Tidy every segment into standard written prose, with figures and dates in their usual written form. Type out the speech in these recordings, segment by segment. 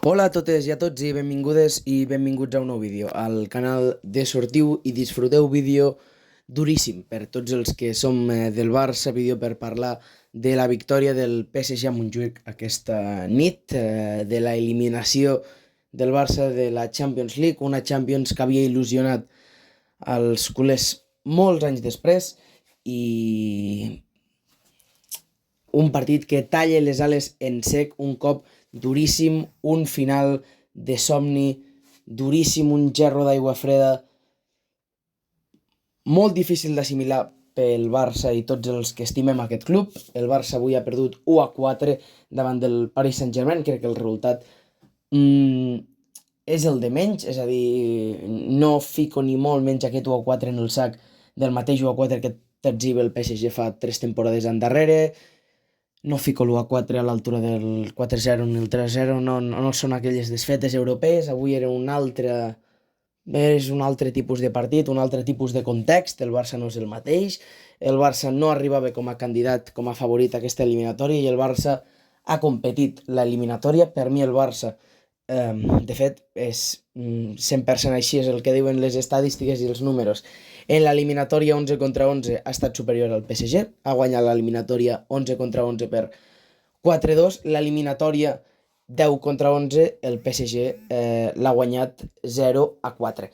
Hola a totes i a tots i benvingudes i benvinguts a un nou vídeo al canal de Sortiu i Disfruteu, vídeo duríssim per tots els que som del Barça, vídeo per parlar de la victòria del PSG a Montjuïc aquesta nit, de la eliminació del Barça de la Champions League, una Champions que havia il·lusionat als culers molts anys després i un partit que talla les ales en sec un cop duríssim, un final de somni duríssim, un gerro d'aigua freda molt difícil d'assimilar pel Barça i tots els que estimem aquest club. El Barça avui ha perdut 1-4 davant del Paris Saint-Germain. Crec que el resultat és el de menys, és a dir, no fico ni molt menys aquest 1-4 en el sac del mateix 1-4 que t'exhibe el PSG fa 3 temporades endarrere. No fico l'1-4 a l'altura del 4-0 ni el 3-0, no són aquelles desfetes europees. Avui era és un altre tipus de partit, un altre tipus de context. El Barça no és el mateix, el Barça no arribava com a candidat, com a favorit a aquesta eliminatòria, i el Barça ha competit l'eliminatòria. Per mi el Barça, de fet, és 100% així, és el que diuen les estadístiques i els números. En l'eliminatòria 11 contra 11 ha estat superior al PSG, ha guanyat l'eliminatòria 11 contra 11 per 4-2, l'eliminatòria 10 contra 11 el PSG l'ha guanyat 0-4.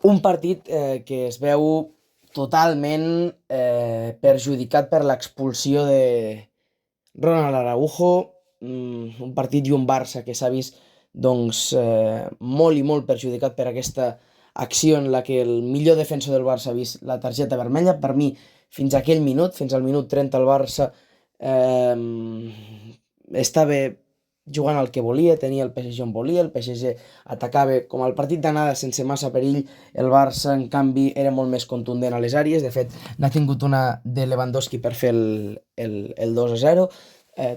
Un partit que es veu totalment perjudicat per l'expulsió de Ronald Araujo, un partit i un Barça que s'ha vist molt i molt perjudicat per aquesta acció en la que el millor defensor del Barça ha vist la targeta vermella. Per mi, fins a aquell minut, fins al minut 30, el Barça estava jugant al que volia, tenia el PSG on volia, el PSG atacava com el partit d'anada sense massa perill, el Barça en canvi era molt més contundent a les àrees. De fet, n'ha tingut una de Lewandowski per fer el 2-0,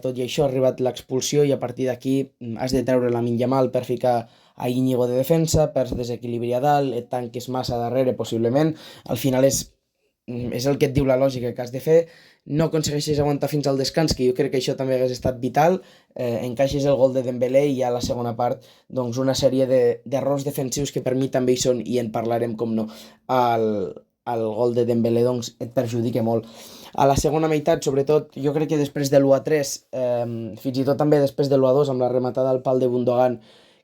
tot i això ha arribat l'expulsió i a partir d'aquí has de treure la Yamal per ficar a Íñigo de defensa, perds desequilibri a dalt, et tanques massa darrere possiblement. Al final és el que et diu la lògica que has de fer. No aconsegueixes aguantar fins al descans, que jo crec que això també hagués estat vital. Encaixes el gol de Dembélé i a la segona part una sèrie d'errors defensius que per mi també hi són, i en parlarem com no. El gol de Dembélé et perjudica molt. A la segona meitat, sobretot, jo crec que després de l'1-3, fins i tot també després de l'1-2 amb la rematada al pal de Gundogan,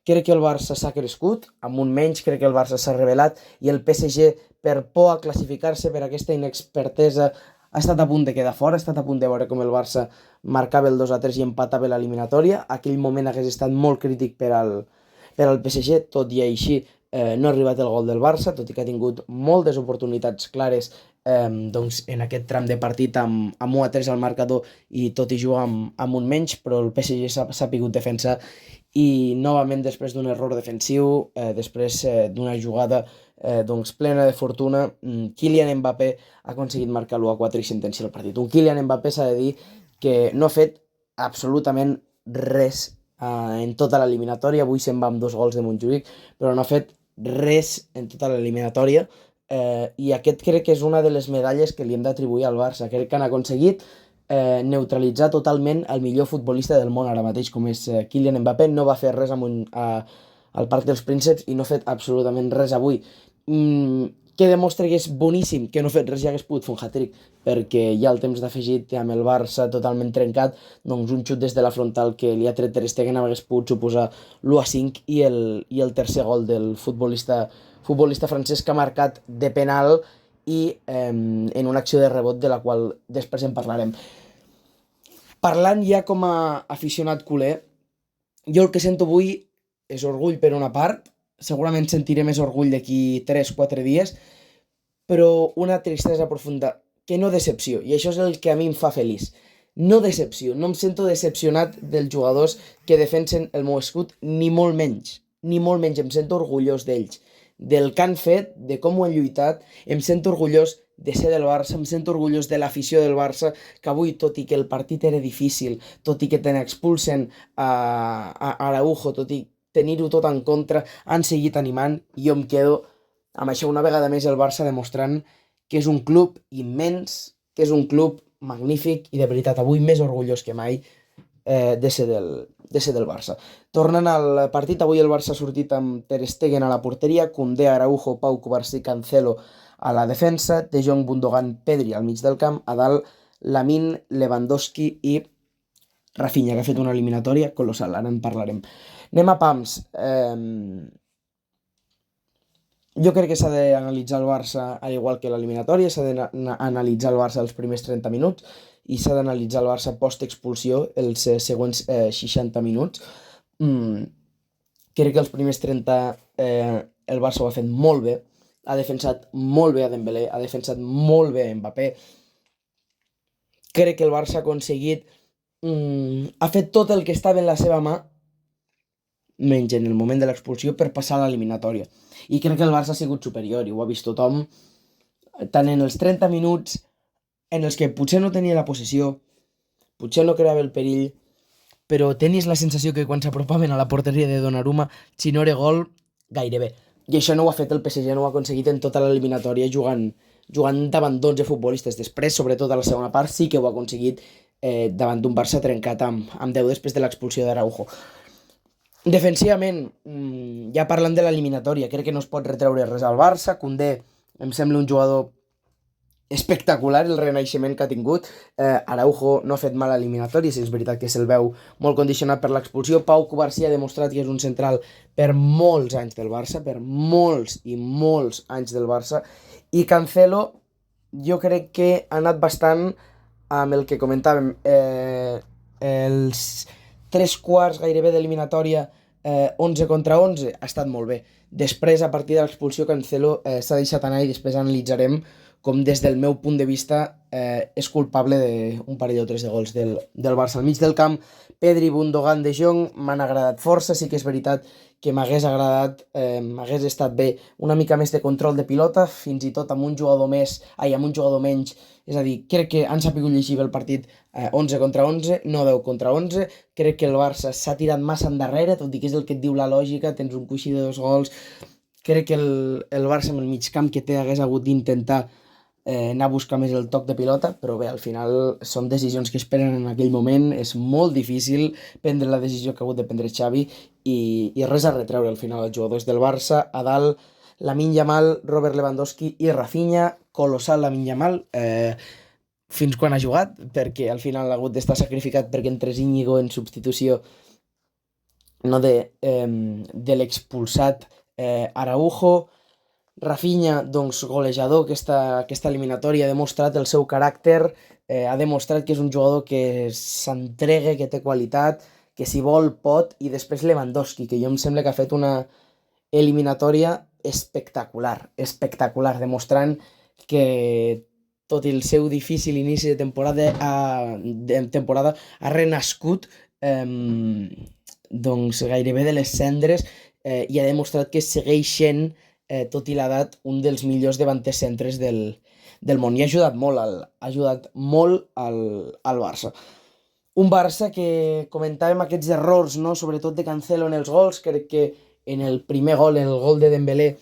crec que el Barça s'ha crescut, amb un menys crec que el Barça s'ha revelat, i el PSG, per por a classificar-se, per aquesta inexpertesa, ha estat a punt de quedar fora, ha estat a punt de veure com el Barça marcava el 2-3 i empatava l'eliminatòria. Aquell moment hagués estat molt crític per al PSG, tot i així no ha arribat el gol del Barça, tot i que ha tingut moltes oportunitats clares en aquest tram de partit amb 1-3 al marcador i tot i jugar amb un menys, però el PSG s'ha sapigut defensar i novament després d'un error defensiu, després d'una jugada plena de fortuna, Kylian Mbappé ha aconseguit marcar l'1-4 i sentenciar el partit. Un Kylian Mbappé s'ha de dir que no ha fet absolutament res en tota l'eliminatòria. Avui se'n va amb 2 gols de Montjuïc, però no ha fet res en tota l'eliminatòria, i aquest crec que és una de les medalles que li hem d'atribuir al Barça. Crec que han aconseguit neutralitzar totalment el millor futbolista del món ara mateix, com és Kylian Mbappé. No va fer res al Parc dels Prínceps i no ha fet absolutament res avui. Que demostra que és boníssim que no ha fet res i hagués pogut fer un hat-trick, perquè ja el temps d'afegit amb el Barça totalment trencat, un xut des de la frontal que li ha tret Ter Stegen hagués pogut suposar l'1-5 i el tercer gol del futbolista francès, que ha marcat de penal i en una acció de rebot de la qual després en parlarem. Parlant ja com a aficionat culer, jo el que sento avui és orgull per una part, segurament sentiré més orgull d'aquí 3-4 dies, però una tristesa profunda, que no decepció, i això és el que a mi em fa feliç. No decepció, no em sento decepcionat dels jugadors que defensen el meu escut, ni molt menys, em sento orgullós d'ells, del que han fet, de com ho han lluitat. Em sento orgullós de ser del Barça, em sento orgullós de l'afició del Barça, que avui, tot i que el partit era difícil, tot i que te n'expulsen a Araujo, tot i tenir-ho tot en contra, han seguit animant, i jo em quedo amb això una vegada més, el Barça demostrant que és un club immens, que és un club magnífic, i de veritat avui més orgullós que mai de ser del Barça. Tornant al partit, avui el Barça ha sortit amb Ter Stegen a la porteria, Koundé, Araujo, Pau Cubarsí, Cancelo a la defensa, De Jong, Gundogan, Pedri al mig del camp, a dalt Lamine, Lewandowski i Rafinha, que ha fet una eliminatòria colossal, ara en parlarem. Anem a pams. Jo crec que s'ha d'analitzar el Barça, al igual que l'eliminatòria, s'ha d'analitzar el Barça els primers 30 minuts i s'ha d'analitzar el Barça post-expulsió els següents 60 minuts. Crec que els primers 30 el Barça ho ha fet molt bé, ha defensat molt bé a Dembélé, ha defensat molt bé a Mbappé. Crec que el Barça ha aconseguit, ha fet tot el que estava en la seva mà, menys en el moment de l'expulsió, per passar a l'eliminatòria. I crec que el Barça ha sigut superior, i ho ha vist tothom, tant en els 30 minuts en els que potser no tenia la possessió, potser no creava el perill, però tenies la sensació que quan s'apropaven a la porteria de Donnarumma, si no era gol, gairebé. I això no ho ha fet el PSG, no ho ha aconseguit en tota l'eliminatòria jugant davant 12 futbolistes. Després, sobretot a la segona part, sí que ho ha aconseguit davant d'un Barça trencat amb 10 després de l'expulsió d'Araujo. Defensivament, ja parlant de l'eliminatòria, crec que no es pot retreure res al Barça. Koundé em sembla un jugador espectacular, el renaixement que ha tingut. Araujo no ha fet mal a l'eliminatòria, si és veritat que se'l veu molt condicionat per l'expulsió. Pau Cubarsí ha demostrat que és un central per molts anys del Barça, per molts i molts anys del Barça. I Cancelo, jo crec que ha anat bastant amb el que comentàvem, els 3/4 gairebé d'eliminatòria, 11 contra 11, ha estat molt bé. Després, a partir de l'expulsió, Cancelo s'ha deixat anar i després analitzarem com des del meu punt de vista és culpable d'un parell o tres de gols del Barça. Al mig del camp, Pedri, Gundogan, De Jong m'han agradat força. Sí que és veritat que m'hagués agradat, m'hagués estat bé una mica més de control de pilota, fins i tot amb un jugador menys. És a dir, crec que han sabut llegir el partit 11 contra 11, no 10 contra 11. Crec que el Barça s'ha tirat massa endarrere, tot i que és el que et diu la lògica, tens un coixí de 2 gols. Crec que el Barça amb el mig camp que té hagués hagut d'intentar anar a buscar més el toc de pilota, però bé, al final són decisions que es prenen en aquell moment. És molt difícil prendre la decisió que ha hagut de prendre Xavi i res a retreure al final als jugadors del Barça. A dalt, Lamine Yamal, Robert Lewandowski i Rafinha. Colossal Lamine Yamal, fins quan ha jugat, perquè al final ha hagut d'estar sacrificat perquè entrés Íñigo en substitució de l'expulsat Araujo. Rafinha, doncs, golejador aquesta eliminatòria, ha demostrat el seu caràcter, ha demostrat que és un jugador que s'entrega, que té qualitat, que si vol pot. I després Lewandowski, que jo em sembla que ha fet una eliminatòria espectacular, demostrant que tot i el seu difícil inici de temporada ha renascut doncs gairebé de les cendres, i ha demostrat que segueix sent, tot i l'edat, un dels millors davanters centres del món, i ha ajudat molt al Barça. Un Barça que comentàvem aquests errors, no? Sobretot de Cancelo en els gols. Crec que en el primer gol, en el gol de Dembélé,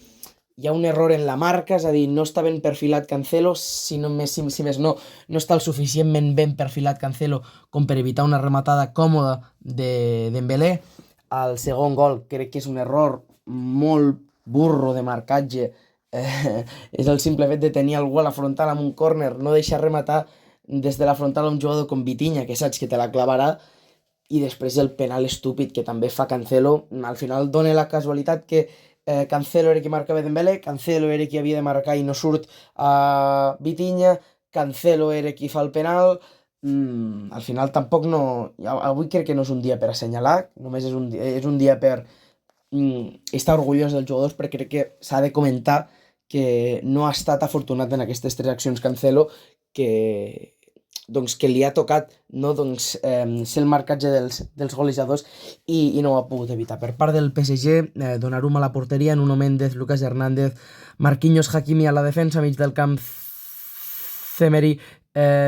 hi ha un error en la marca, és a dir, no està ben perfilat Cancelo, si més no està el suficientment ben perfilat Cancelo com per evitar una rematada còmoda de Dembélé. El segon gol crec que és un error molt burro de marcatge, és el simple fet de tenir algú a la frontal amb un córner, no deixar rematar des de la frontal a un jugador com Vitinha, que saps que te la clavarà. I després el penal estúpid que també fa Cancelo. Al final dona la casualitat que Cancelo era qui marcava Dembélé, Cancelo era qui havia de marcar i no surt a Vitinha, Cancelo era qui fa el penal. Al final tampoc no... Avui crec que no és un dia per assenyalar, només és un dia per estar orgullós dels jugadors, perquè crec que s'ha de comentar que no ha estat afortunat en aquestes 3 accions Cancelo, que li ha tocat, no, ser el marcatge dels golejadors i no ho ha pogut evitar. Per part del PSG, Donnarumma a la porteria, Nuno Méndez, Lucas Hernández, Marquinhos, Hakimi a la defensa, mig del camp Cemery,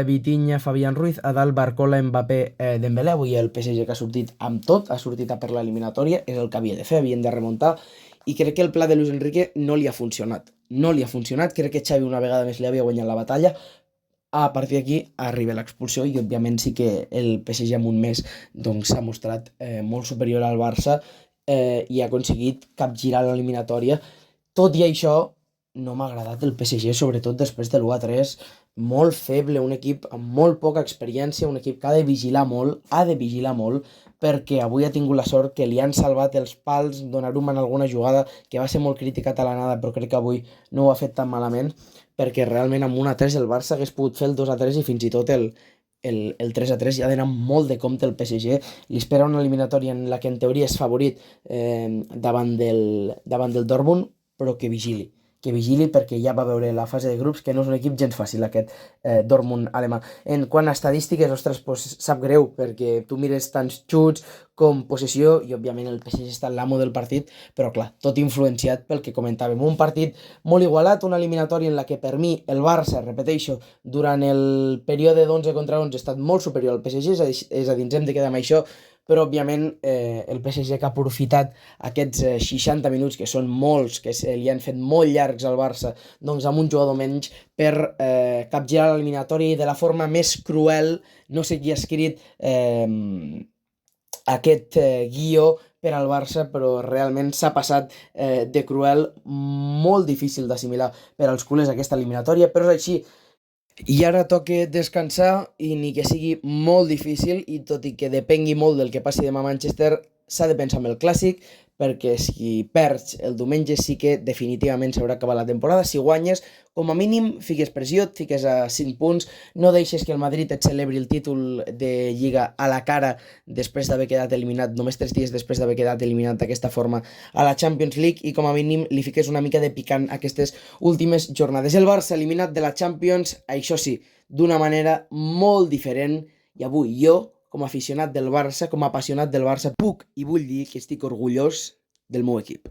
Vitinha, Fabián Ruiz, a dalt Barcola, Mbappé, Dembélé. Avui el PSG que ha sortit amb tot, ha sortit a per l'eliminatòria, és el que havia de fer, havien de remuntar, i crec que el pla de Luis Enrique no li ha funcionat. Crec que Xavi una vegada més li havia guanyat la batalla. A partir d'aquí arriba l'expulsió i òbviament sí que el PSG en un mes doncs, s'ha mostrat molt superior al Barça i ha aconseguit capgirar l'eliminatòria. Tot i això, no m'ha agradat el PSG, sobretot després de l'1-3, molt feble, un equip amb molt poca experiència, un equip que ha de vigilar molt, perquè avui ha tingut la sort que li han salvat els pals, Donnarumma en alguna jugada, que va ser molt criticat a l'anada, però crec que avui no ho ha fet tan malament, perquè realment amb 1-3 el Barça hagués pogut fer el 2-3 i fins i tot el 3-3 ja ha d'anar molt de compte el PSG, li espera una eliminatòria en la que en teoria és favorit davant del Dortmund, però que vigili perquè ja va veure la fase de grups que no és un equip gens fàcil aquest Dortmund alemà. En quant a estadístiques, ostres, pues, sap greu perquè tu mires tants xuts com possessió i òbviament el PSG està en l'amo del partit, però clar, tot influenciat pel que comentàvem. Un partit molt igualat, una eliminatòria en la que per mi el Barça, repeteixo, durant el període d'11 contra 11 ha estat molt superior al PSG, és a dir, ens hem de quedar amb això, però òbviament el PSG que ha aprofitat aquests 60 minuts, que són molts, que li han fet molt llargs al Barça, doncs amb un jugador menys per capgirar l'eliminatòria i de la forma més cruel, no sé qui ha escrit aquest guió per al Barça, però realment s'ha passat de cruel, molt difícil d'assimilar per als culers aquesta eliminatòria, però és així. I ara toca descansar i ni que sigui molt difícil i tot i que depengui molt del que passi demà a Manchester, s'ha de pensar en el clàssic perquè si perds el diumenge sí que definitivament s'haurà acabat la temporada. Si guanyes, com a mínim, fiques pressió, et fiques a 5 punts, no deixes que el Madrid et celebri el títol de Lliga a la cara després d'haver quedat eliminat, només 3 dies després d'haver quedat eliminat d'aquesta forma a la Champions League i com a mínim li fiques una mica de picant aquestes últimes jornades. El Barça eliminat de la Champions, això sí, d'una manera molt diferent i avui jo, com a aficionat del Barça, com a apassionat del Barça, puc i vull dir que estic orgullós del meu equip.